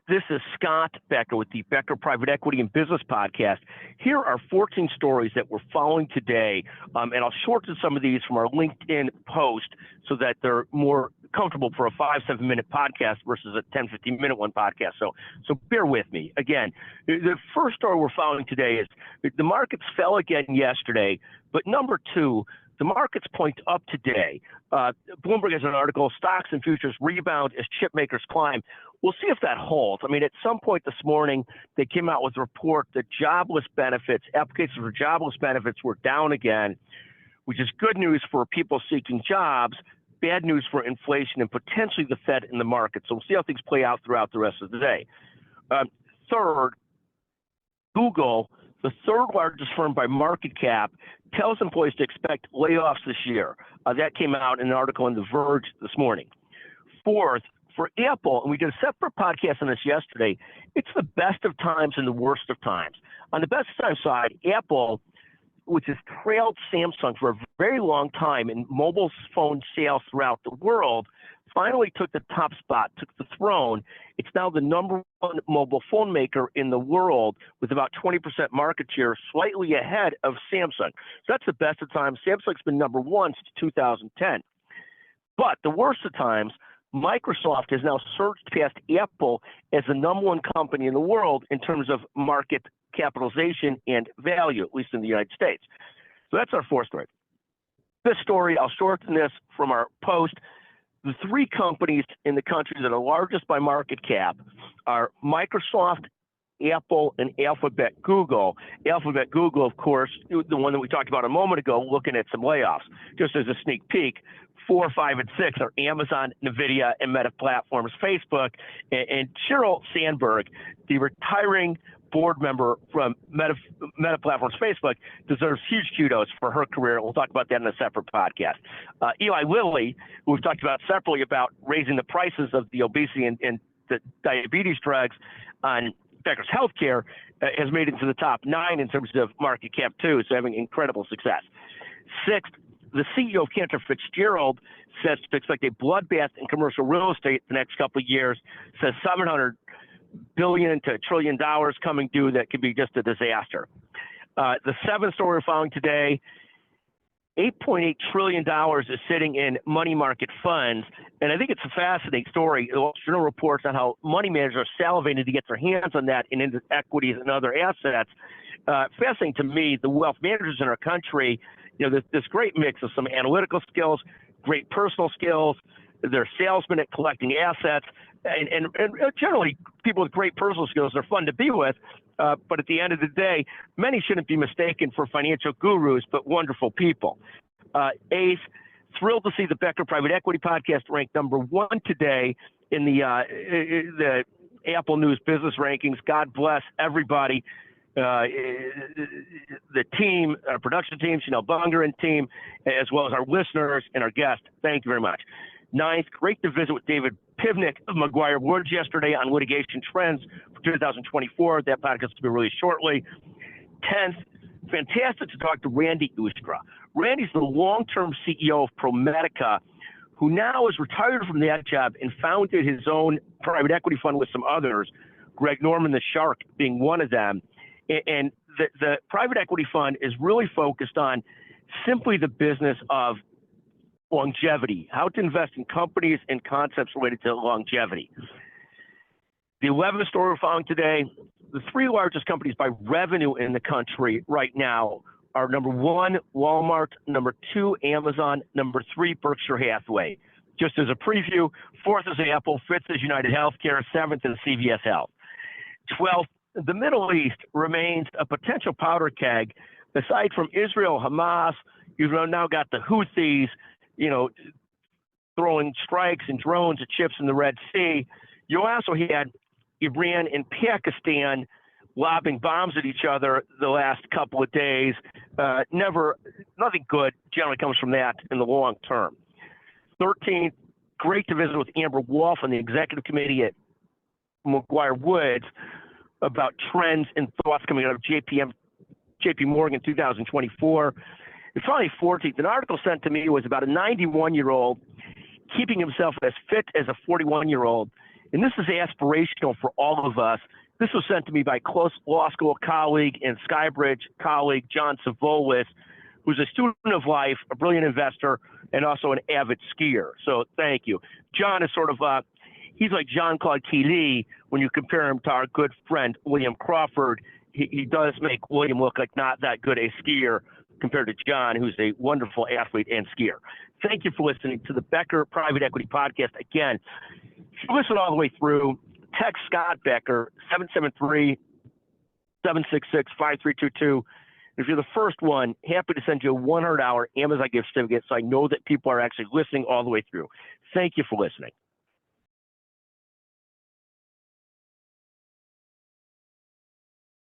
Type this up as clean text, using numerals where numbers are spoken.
This is Scott Becker with the Becker Private Equity and Business Podcast. Here are 14 stories that we're following today, and I'll shorten some of these from our LinkedIn post so that they're more comfortable for a 5-7 minute podcast versus a 10-15 minute one podcast. So bear with me. Again, the first story we're following today is the markets fell again yesterday, but number two, the markets point up today. Bloomberg has an article, stocks and futures rebound as chip makers climb. We'll see if that holds. I mean, at some point this morning, they came out with a report that jobless benefits, applications for jobless benefits were down again, which is good news for people seeking jobs, bad news for inflation and potentially the Fed in the market. So we'll see how things play out throughout the rest of the day. Third, Google, the third largest firm by market cap, tells employees to expect layoffs this year. That came out in an article in The Verge this morning. Fourth, for Apple, and we did a separate podcast on this yesterday, it's the best of times and the worst of times. On the best of times side, Apple, which has trailed Samsung for a very long time in mobile phone sales throughout the world, finally took the top spot, took the throne. It's now the number one mobile phone maker in the world with about 20% market share, slightly ahead of Samsung. So that's the best of times. Samsung's been number one since 2010. But the worst of times, Microsoft has now surged past Apple as the number one company in the world in terms of market capitalization and value, at least in the United States. So that's our fourth story. This story, I'll shorten this from our post. The three companies in the country that are largest by market cap are Microsoft, Apple, and Alphabet Google. Alphabet Google, of course, the one that we talked about a moment ago, looking at some layoffs. Just as a sneak peek, 4, 5, and 6 are Amazon, NVIDIA, and Meta Platforms, Facebook. And Sheryl Sandberg, the retiring board member from Meta Platforms, Facebook, deserves huge kudos for her career. We'll talk about that in a separate podcast. Eli Lilly, who we've talked about separately about raising the prices of the obesity and the diabetes drugs on Becker's Healthcare, has made it to the top 9 in terms of market cap too, so having incredible success. Sixth, the CEO of Cantor Fitzgerald says to expect a bloodbath in commercial real estate the next couple of years, says $700 billion to $1 trillion coming due that could be just a disaster. The seventh story we're following today, $8.8 trillion is sitting in money market funds. And I think it's a fascinating story. The Wall Street Journal reports on how money managers are salivating to get their hands on that and into equities and other assets. Fascinating to me, the wealth managers in our country, this great mix of some analytical skills, great personal skills, they're salesmen at collecting assets, and generally people with great personal skills are fun to be with. But at the end of the day, many shouldn't be mistaken for financial gurus, but wonderful people. Eighth, thrilled to see the Becker Private Equity Podcast ranked number 1 today in the Apple News business rankings. God bless everybody. The team, our production team, Chanel Bunger and team, as well as our listeners and our guests. Thank you very much. Ninth, great to visit with David Pivnik of McGuire Woods yesterday on litigation trends for 2024. That podcast will be released shortly. 10th, fantastic to talk to Randy Ustra. Randy's the long-term CEO of ProMedica, who now is retired from that job and founded his own private equity fund with some others, Greg Norman, the Shark, being one of them. And the private equity fund is really focused on simply the business of longevity, how to invest in companies and concepts related to longevity. The 11th story we're following today, the 3 largest companies by revenue in the country right now are number 1, Walmart, number 2, Amazon, number 3, Berkshire Hathaway. Just as a preview, 4th is Apple, 5th is United Healthcare, 7th is CVS Health. 12th, the Middle East remains a potential powder keg. Aside from Israel, Hamas, you've now got the Houthis, throwing strikes and drones at ships in the Red Sea. You also had Iran and Pakistan lobbing bombs at each other the last couple of days. Nothing good generally comes from that in the long term. 13th, great to visit with Amber Wolf on the executive committee at McGuire Woods about trends and thoughts coming out of JP Morgan 2024. And finally, 14th, an article sent to me was about a 91-year-old keeping himself as fit as a 41-year-old and this is aspirational for all of us. This was sent to me by close law school colleague and Skybridge colleague, John Savolis, who's a student of life, a brilliant investor, and also an avid skier. So thank you. John is sort of, he's like Jean-Claude Killy when you compare him to our good friend, William Crawford. He does make William look like not that good a skier compared to John, who's a wonderful athlete and skier. Thank you for listening to the Becker Private Equity Podcast. Again, if you listen all the way through, text Scott Becker, 773-766-5322. If you're the first one, happy to send you a $100 Amazon gift certificate so I know that people are actually listening all the way through. Thank you for listening.